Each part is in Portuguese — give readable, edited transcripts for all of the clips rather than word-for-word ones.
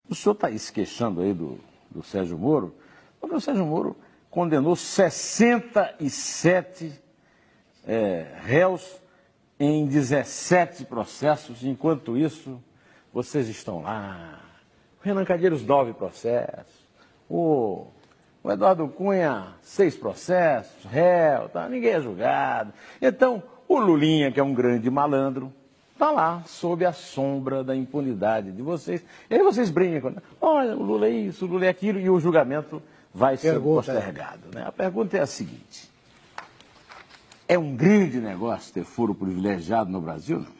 O senhor está se queixando aí do Sérgio Moro, porque o Sérgio Moro condenou 67 réus em 17 processos, enquanto isso, vocês estão lá. O Renan Calheiros, 9 processos. O Eduardo Cunha, 6 processos, réu, tá, ninguém é julgado. Então, o Lulinha, que é um grande malandro, está lá, sob a sombra da impunidade de vocês. E aí vocês brincam, né? Olha, o Lula é isso, o Lula é aquilo, e o julgamento vai ser postergado. Né? A pergunta é a seguinte: é um grande negócio ter foro privilegiado no Brasil, não?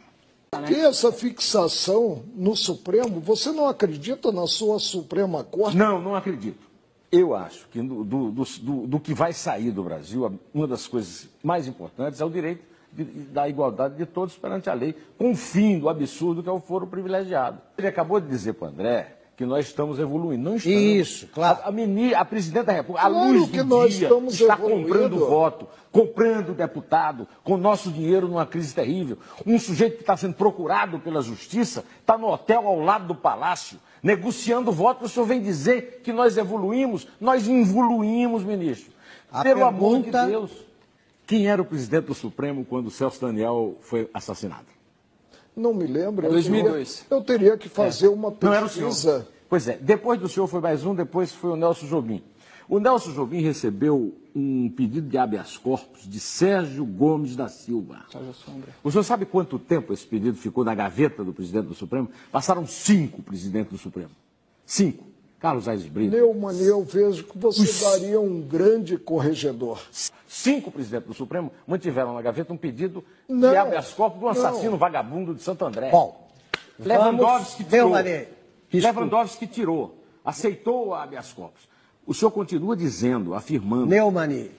Que essa fixação no Supremo, você não acredita na sua Suprema Corte? Não, não acredito. Eu acho que do que vai sair do Brasil, uma das coisas mais importantes é o direito da igualdade de todos perante a lei, com o fim do absurdo que é o foro privilegiado. Ele acabou de dizer para o André que nós estamos evoluindo. Não estamos. Isso, claro. A presidente da República, à Claro luz que do nós dia, estamos está evoluindo. comprando voto, comprando deputado, com nosso dinheiro numa crise terrível. Um sujeito que está sendo procurado pela justiça, está no hotel ao lado do palácio, negociando voto. O senhor vem dizer que nós evoluímos? Nós involuímos, ministro. Pelo amor de Deus. Quem era o presidente do Supremo quando o Celso Daniel foi assassinado? Não me lembro. 2002. Eu teria que fazer uma pesquisa. Não era o senhor. Pois é, depois do senhor foi mais um, depois foi o Nelson Jobim. O Nelson Jobim recebeu um pedido de habeas corpus de Sérgio Gomes da Silva. O senhor sabe quanto tempo esse pedido ficou na gaveta do presidente do Supremo? Passaram 5 presidentes do Supremo. 5. Carlos Aires Brito. Neumann, eu vejo que você daria um grande corregedor. 5 presidentes do Supremo mantiveram na gaveta um pedido de habeas corpus do assassino vagabundo de Santo André. Bom, Lewandowski tirou, aceitou o habeas corpus. O senhor continua dizendo, afirmando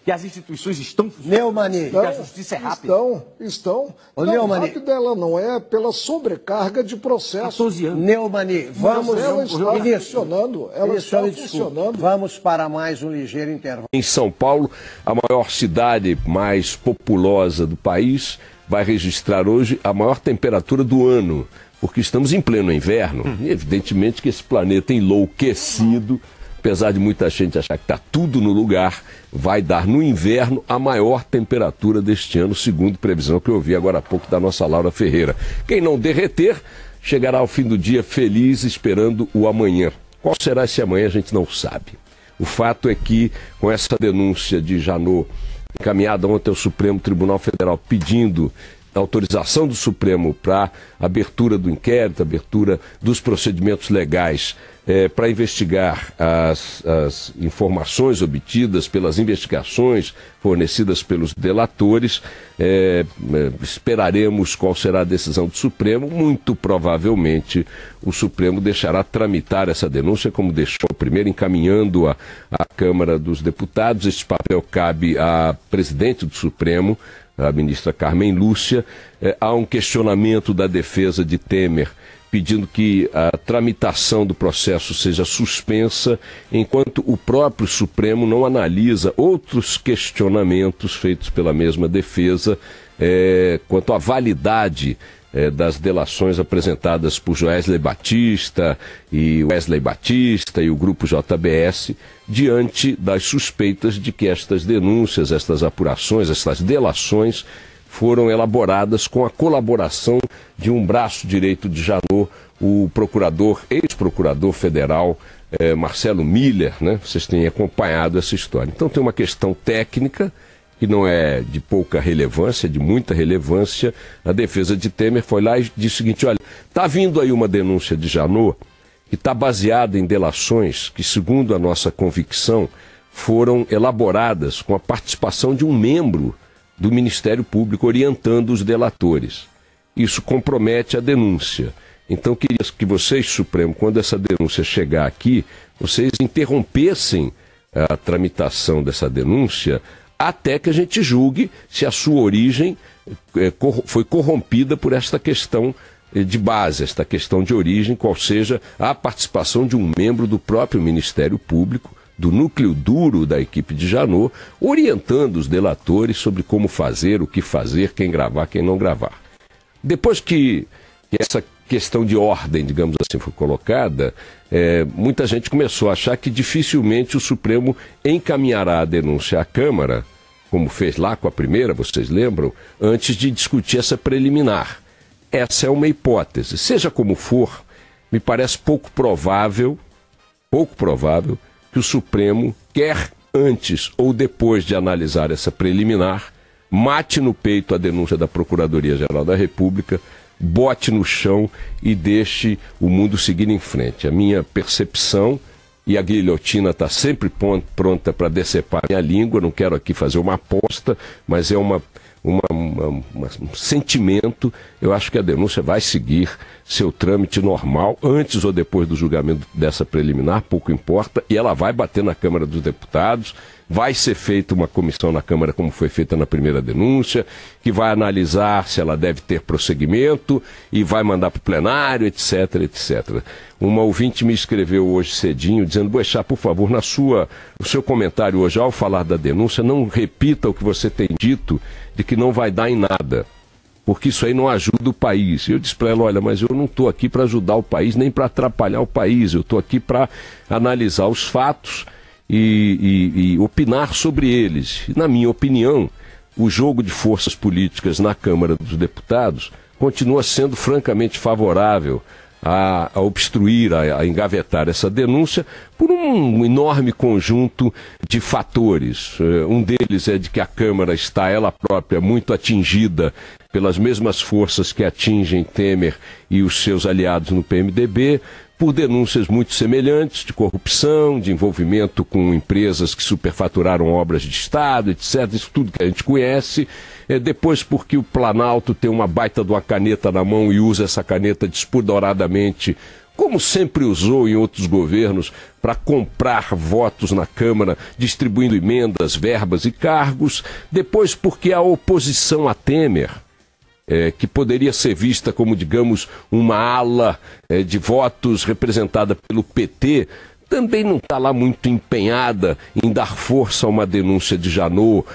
que as instituições estão funcionando, que a justiça é rápida. Estão. Não, rápida ela não é pela sobrecarga de processos. 14 anos. Neumann, vamos... Ela está funcionando. Ela está funcionando. Vamos para mais um ligeiro intervalo. Em São Paulo, a maior cidade mais populosa do país, vai registrar hoje a maior temperatura do ano, porque estamos em pleno inverno. E evidentemente que esse planeta enlouquecido, apesar de muita gente achar que está tudo no lugar, vai dar no inverno a maior temperatura deste ano, segundo previsão que eu ouvi agora há pouco da nossa Laura Ferreira. Quem não derreter, chegará ao fim do dia feliz esperando o amanhã. Qual será esse amanhã, a gente não sabe. O fato é que, com essa denúncia de Janot, encaminhada ontem ao Supremo Tribunal Federal, pedindo a autorização do Supremo para abertura do inquérito, abertura dos procedimentos legais para investigar as informações obtidas pelas investigações fornecidas pelos delatores. Esperaremos qual será a decisão do Supremo. Muito provavelmente o Supremo deixará tramitar essa denúncia, como deixou primeiro, encaminhando-a à Câmara dos Deputados. Este papel cabe à presidente do Supremo, a ministra Carmen Lúcia. Há um questionamento da defesa de Temer, pedindo que a tramitação do processo seja suspensa, enquanto o próprio Supremo não analisa outros questionamentos feitos pela mesma defesa quanto à validade das delações apresentadas por Joesley Batista e Wesley Batista e o grupo JBS, diante das suspeitas de que estas denúncias, estas apurações, estas delações foram elaboradas com a colaboração de um braço direito de Janot, o procurador, ex-procurador federal Marcelo Miller, né? Vocês têm acompanhado essa história. Então tem uma questão técnica que não é de pouca relevância, de muita relevância. A defesa de Temer foi lá e disse o seguinte: olha, está vindo aí uma denúncia de Janot que está baseada em delações que, segundo a nossa convicção, foram elaboradas com a participação de um membro do Ministério Público orientando os delatores. Isso compromete a denúncia. Então, queria que vocês, Supremo, quando essa denúncia chegar aqui, vocês interrompessem a tramitação dessa denúncia até que a gente julgue se a sua origem foi corrompida por esta questão de base, esta questão de origem, qual seja a participação de um membro do próprio Ministério Público, do núcleo duro da equipe de Janot, orientando os delatores sobre como fazer, o que fazer, quem gravar, quem não gravar. Depois que questão de ordem, digamos assim, foi colocada, muita gente começou a achar que dificilmente o Supremo encaminhará a denúncia à Câmara, como fez lá com a primeira, vocês lembram, antes de discutir essa preliminar. Essa é uma hipótese. Seja como for, me parece pouco provável que o Supremo, quer antes ou depois de analisar essa preliminar, mate no peito a denúncia da Procuradoria-Geral da República, bote no chão e deixe o mundo seguir em frente. A minha percepção, e a guilhotina está sempre pronta para decepar minha língua, não quero aqui fazer uma aposta, mas é um sentimento. Eu acho que a denúncia vai seguir seu trâmite normal, antes ou depois do julgamento dessa preliminar, pouco importa, e ela vai bater na Câmara dos Deputados. Vai ser feita uma comissão na Câmara, como foi feita na primeira denúncia, que vai analisar se ela deve ter prosseguimento e vai mandar para o plenário, etc, etc. Uma ouvinte me escreveu hoje cedinho, dizendo: Boechat, por favor, no seu comentário hoje, ao falar da denúncia, não repita o que você tem dito de que não vai dar em nada, porque isso aí não ajuda o país. Eu disse para ela: olha, mas eu não estou aqui para ajudar o país, nem para atrapalhar o país, eu estou aqui para analisar os fatos e opinar sobre eles. E, na minha opinião, o jogo de forças políticas na Câmara dos Deputados continua sendo francamente favorável a obstruir, a engavetar essa denúncia por um enorme conjunto de fatores. Um deles é de que a Câmara está, ela própria, muito atingida pelas mesmas forças que atingem Temer e os seus aliados no PMDB, por denúncias muito semelhantes de corrupção, de envolvimento com empresas que superfaturaram obras de Estado, etc. Isso tudo que a gente conhece. Depois, porque o Planalto tem uma baita de uma caneta na mão e usa essa caneta despudoradamente, como sempre usou em outros governos, para comprar votos na Câmara, distribuindo emendas, verbas e cargos. Depois, porque a oposição a Temer, que poderia ser vista como, digamos, uma ala de votos representada pelo PT, também não está lá muito empenhada em dar força a uma denúncia de Janot,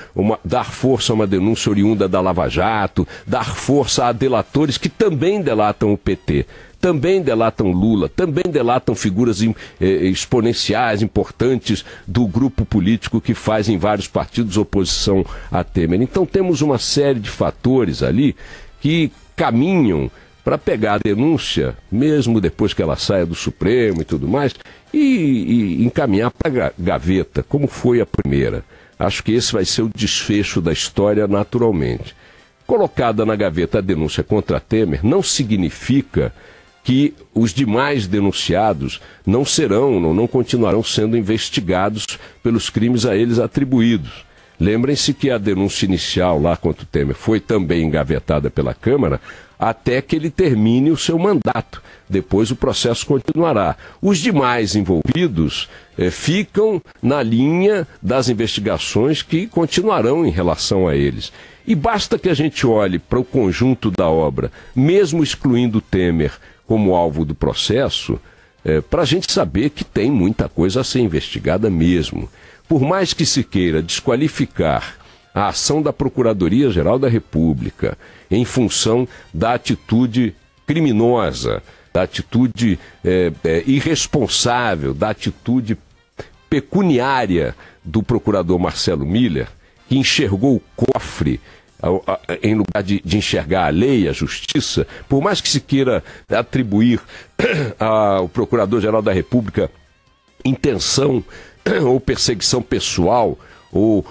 dar força a uma denúncia oriunda da Lava Jato, dar força a delatores que também delatam o PT, também delatam Lula, também delatam figuras exponenciais, importantes do grupo político que faz em vários partidos oposição a Temer. Então temos uma série de fatores ali que caminham para pegar a denúncia, mesmo depois que ela saia do Supremo e tudo mais, e encaminhar para a gaveta, como foi a primeira. Acho que esse vai ser o desfecho da história naturalmente. Colocada na gaveta a denúncia contra Temer não significa que os demais denunciados não continuarão sendo investigados pelos crimes a eles atribuídos. Lembrem-se que a denúncia inicial lá contra o Temer foi também engavetada pela Câmara até que ele termine o seu mandato. Depois o processo continuará. Os demais envolvidos ficam na linha das investigações que continuarão em relação a eles. E basta que a gente olhe para o conjunto da obra, mesmo excluindo o Temer como alvo do processo, para a gente saber que tem muita coisa a ser investigada mesmo. Por mais que se queira desqualificar a ação da Procuradoria-Geral da República em função da atitude criminosa, da atitude irresponsável, da atitude pecuniária do procurador Marcelo Miller, que enxergou o cofre em lugar de enxergar a lei, a justiça, por mais que se queira atribuir ao Procurador-Geral da República intenção ou perseguição pessoal, ou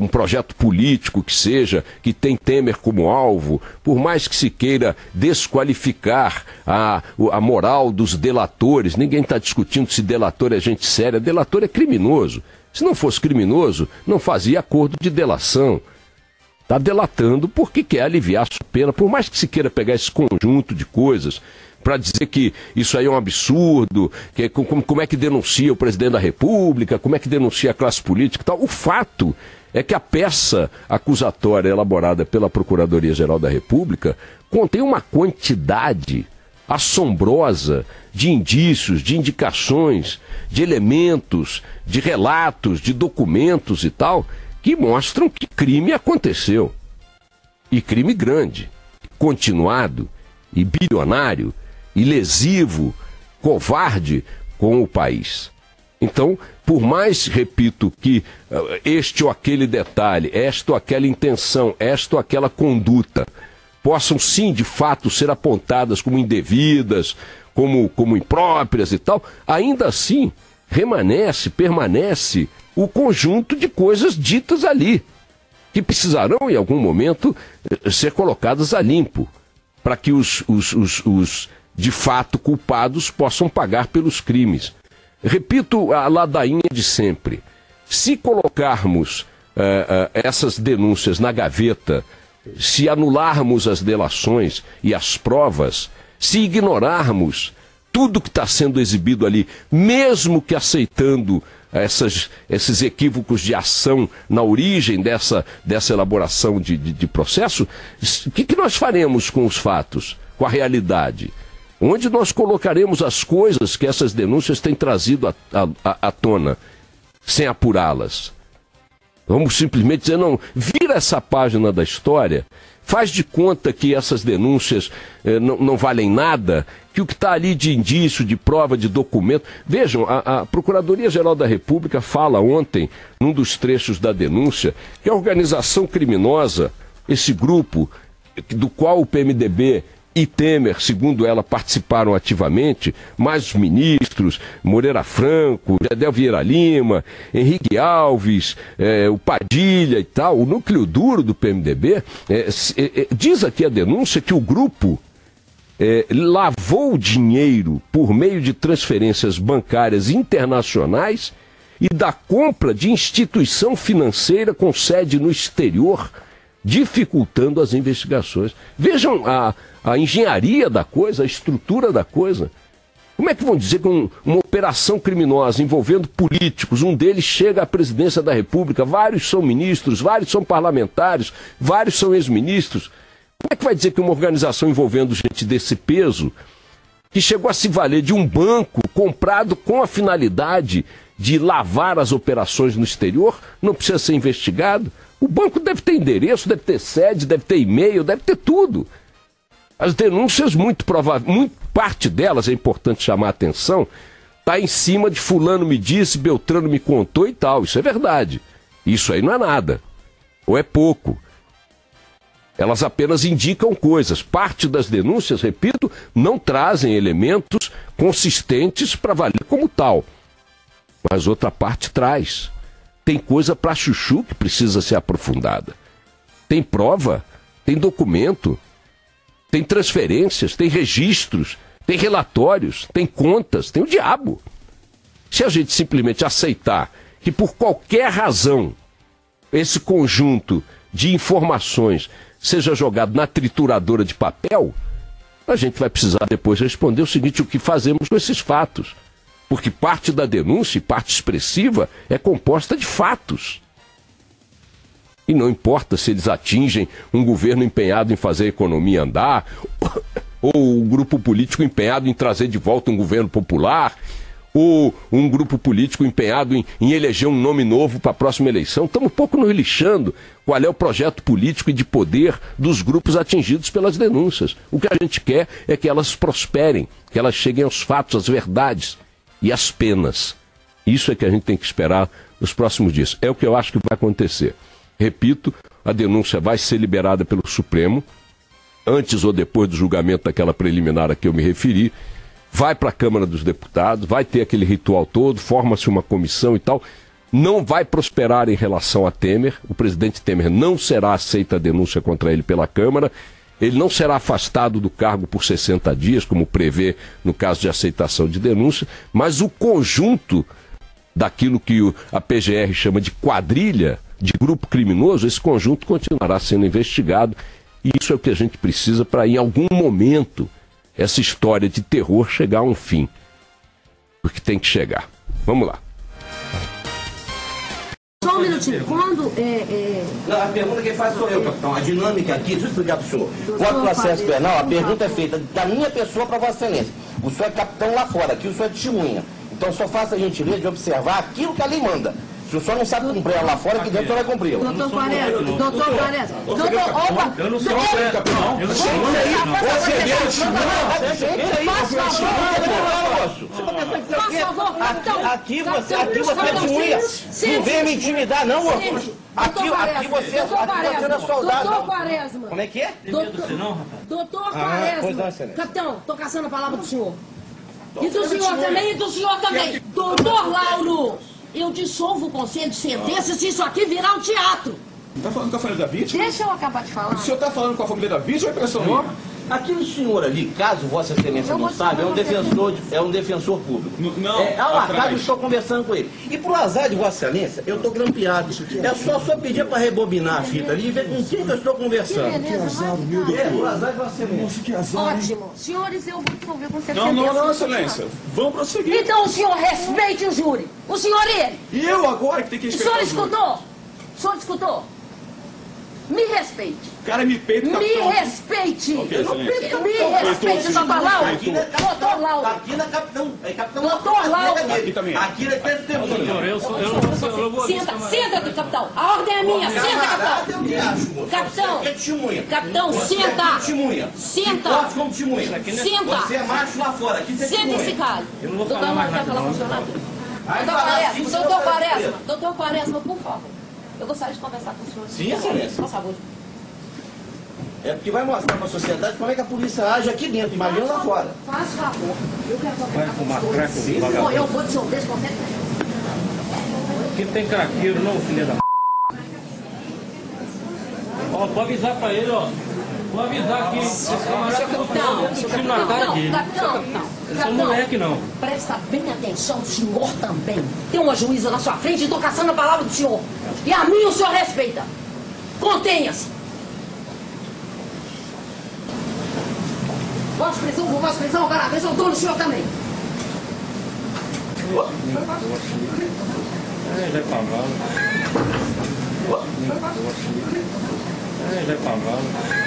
um projeto político que seja, que tem Temer como alvo, por mais que se queira desqualificar a moral dos delatores, ninguém está discutindo se delator é gente séria, delator é criminoso. Se não fosse criminoso, não fazia acordo de delação. Está delatando porque quer aliviar a sua pena, por mais que se queira pegar esse conjunto de coisas para dizer que isso aí é um absurdo, que como é que denuncia o presidente da República, como é que denuncia a classe política e tal. O fato é que a peça acusatória elaborada pela Procuradoria-Geral da República contém uma quantidade assombrosa de indícios, de indicações, de elementos, de relatos, de documentos e tal, que mostram que crime aconteceu. E crime grande, continuado e bilionário, e lesivo, covarde com o país. Então, por mais, repito, que este ou aquele detalhe, esta ou aquela intenção, esta ou aquela conduta possam sim, de fato, ser apontadas como indevidas, como impróprias e tal, ainda assim permanece o conjunto de coisas ditas ali, que precisarão em algum momento ser colocadas a limpo, para que os de fato culpados possam pagar pelos crimes. Repito a ladainha de sempre. Se colocarmos essas denúncias na gaveta, se anularmos as delações e as provas, se ignorarmos tudo que está sendo exibido ali, mesmo que aceitando esses equívocos de ação na origem dessa elaboração de processo, o que nós faremos com os fatos, com a realidade? Onde nós colocaremos as coisas que essas denúncias têm trazido à tona, sem apurá-las? Vamos simplesmente dizer, não, vira essa página da história, faz de conta que essas denúncias não valem nada, que o que está ali de indício, de prova, de documento... Vejam, a Procuradoria-Geral da República fala ontem, num dos trechos da denúncia, que a organização criminosa, esse grupo do qual o PMDB e Temer, segundo ela, participaram ativamente, mais os ministros, Moreira Franco, Gedel Vieira Lima, Henrique Alves, o Padilha e tal, o núcleo duro do PMDB, diz aqui a denúncia que o grupo lavou dinheiro por meio de transferências bancárias internacionais e da compra de instituição financeira com sede no exterior, dificultando as investigações. Vejam a engenharia da coisa, a estrutura da coisa. Como é que vão dizer que uma operação criminosa envolvendo políticos, um deles chega à presidência da República, vários são ministros, vários são parlamentares, vários são ex-ministros. Como é que vai dizer que uma organização envolvendo gente desse peso, que chegou a se valer de um banco comprado com a finalidade de lavar as operações no exterior, não precisa ser investigado? O banco deve ter endereço, deve ter sede, deve ter e-mail, deve ter tudo. As denúncias, muito parte delas, é importante chamar a atenção, está em cima de fulano me disse, Beltrano me contou e tal. Isso é verdade. Isso aí não é nada. Ou é pouco. Elas apenas indicam coisas. Parte das denúncias, repito, não trazem elementos consistentes para valer como tal. Mas outra parte traz. Tem coisa para chuchu que precisa ser aprofundada. Tem prova, tem documento, tem transferências, tem registros, tem relatórios, tem contas, tem o diabo. Se a gente simplesmente aceitar que por qualquer razão esse conjunto de informações seja jogado na trituradora de papel, a gente vai precisar depois responder o seguinte: o que fazemos com esses fatos? Porque parte da denúncia, e parte expressiva, é composta de fatos. E não importa se eles atingem um governo empenhado em fazer a economia andar, ou um grupo político empenhado em trazer de volta um governo popular, ou um grupo político empenhado em eleger um nome novo para a próxima eleição. Estamos um pouco nos lixando qual é o projeto político e de poder dos grupos atingidos pelas denúncias. O que a gente quer é que elas prosperem, que elas cheguem aos fatos, às verdades e às penas. Isso é que a gente tem que esperar nos próximos dias. É o que eu acho que vai acontecer. Repito, a denúncia vai ser liberada pelo Supremo, antes ou depois do julgamento daquela preliminar a que eu me referi, vai para a Câmara dos Deputados, vai ter aquele ritual todo, forma-se uma comissão e tal, não vai prosperar em relação a Temer, o presidente Temer não será aceita a denúncia contra ele pela Câmara, ele não será afastado do cargo por 60 dias, como prevê no caso de aceitação de denúncia, mas o conjunto daquilo que a PGR chama de quadrilha, de grupo criminoso, esse conjunto continuará sendo investigado, e isso é o que a gente precisa para, em algum momento, essa história de terror chegar a um fim. Porque tem que chegar. Vamos lá. Só um minutinho. Quando Não, a pergunta que faz sou eu, capitão. A dinâmica aqui, deixa eu explicar para o senhor. Quanto ao processo penal, a pergunta é feita da minha pessoa para Vossa Excelência. O senhor é capitão lá fora, aqui o senhor é testemunha. Então só faça a gentileza de observar aquilo que a lei manda. Se o senhor não sabe cumprir ela lá fora, aqui dentro o senhor vai cumprir. Doutor Quaresma, doutor Quaresma, doutor, opa! Eu não sou o capitão. Eu não sou Por favor, capitão. Aqui você é testemunha. Não vem me intimidar, não, moço. Aqui você não é soldado. Doutor Quaresma. Como é que é? Doutor pois não, Quaresma. excelência. Capitão, tô caçando a palavra do senhor. E do senhor também, e do senhor também. Doutor Lauro, eu dissolvo o conselho de sentença se isso aqui virar um teatro. Tá falando com a família da vítima? Deixa eu acabar de falar. O senhor tá falando com a família da vítima ou é impressão minha? Aquele senhor ali, caso Vossa Excelência não sabe, é um defensor público. Não, ao acaso atrás. eu estou conversando com ele. E pro azar de Vossa Excelência, eu estou grampeado. É só pedir para rebobinar a fita ali e ver com quem que eu estou conversando. Pro azar de Vossa Excelência. Ótimo. Senhores, eu vou dissolver o conselho de Não, sentença. não, não, excelência. Vamos prosseguir. Então o senhor respeite o júri. O senhor e ele. E eu agora que tenho que O respeitar senhor o júri. escutou? O senhor escutou? Me respeite. Cara, me peita, Me capitão. respeite. Ok, excelência. Me respeite, doutor Lauro. Doutor Lauro. Aqui na capitão. Doutor Lauro. Aqui também. Aqui é testemunha. Senta, capitão. A ordem é minha. Senta, capitão. Capitão. É testemunha. Capitão, Você senta. é testemunha. Senta. Forte como testemunha. Senta. Você é macho lá fora. Aqui você é Senta testemunha. esse cara. Eu não vou Doutor falar mais Lauro, quer nada, falar com o não. senhor? Aí Doutor fala Quaresma, assim, doutor você vai Quaresma, preso. doutor Quaresma, por favor. Eu gostaria de conversar com o senhor. Sim, excelência. Por favor. É porque vai mostrar para a sociedade como é que a polícia age aqui dentro, imagina lá fora. Faz favor. Eu quero conversar com o senhor. Bom, eu vou dissolver esse conselho. Aqui não tem craqueiro não, filha da... Ó, pode avisar pra ele, ó. Vou avisar que esse camarada tá tiro na cara dele. Capitão, Eu sou moleque não. presta bem atenção, o senhor também. Tem uma juíza na sua frente e estou caçando a palavra do senhor. E a minha o senhor respeita. Contenha-se. Vossa prisão, agora a vez eu dou no senhor também. Vai pra lá. Vai pra lá.